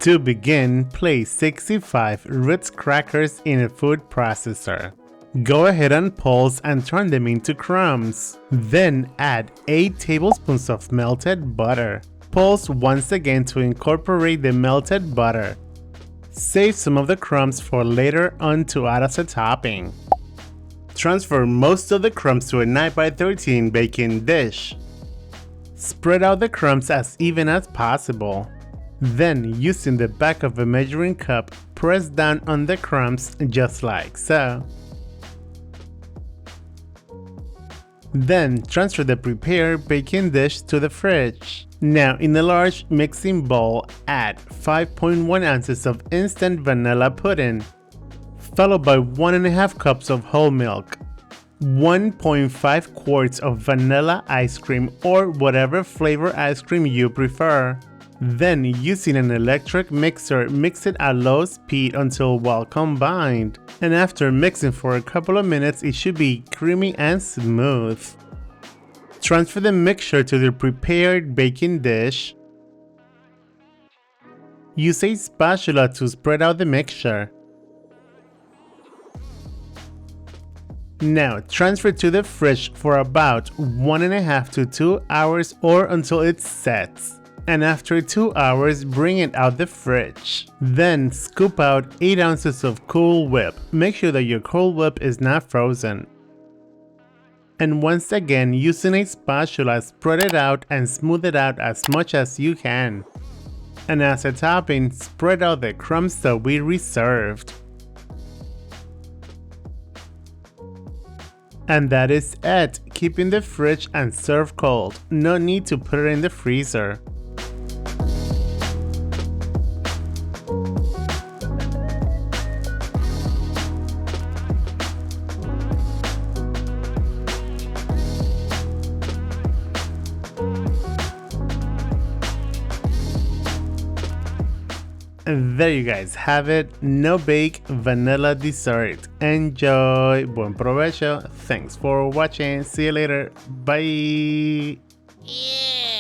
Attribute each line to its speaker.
Speaker 1: To begin, place 65 Ritz crackers in a food processor. Go ahead and pulse and turn them into crumbs. Then add 8 tablespoons of melted butter. Pulse once again to incorporate the melted butter. Save some of the crumbs for later on to add as a topping. Transfer most of the crumbs to a 9x13 baking dish. Spread out the crumbs as even as possible. Then, using the back of a measuring cup, press down on the crumbs just like so. Then, transfer the prepared baking dish to the fridge. Now, in a large mixing bowl, add 5.1 ounces of instant vanilla pudding, followed by 1.5 cups of whole milk, 1.5 quarts of vanilla ice cream or whatever flavor ice cream you prefer. Then, using an electric mixer, mix it at low speed until well combined. And after mixing for a couple of minutes, it should be creamy and smooth. Transfer the mixture to the prepared baking dish. Use a spatula to spread out the mixture. Now, transfer to the fridge for about 1.5 to 2 hours or until it sets. And after 2 hours, bring it out the fridge. Then scoop out 8 ounces of Cool Whip. Make sure that your Cool Whip is not frozen. And once again, using a spatula, spread it out and smooth it out as much as you can. And as a topping, spread out the crumbs that we reserved. And that is it. Keep in the fridge and serve cold. No need to put it in the freezer. There you guys have it, no bake vanilla dessert. Enjoy, buen provecho, thanks for watching, see you later, bye.
Speaker 2: Yeah.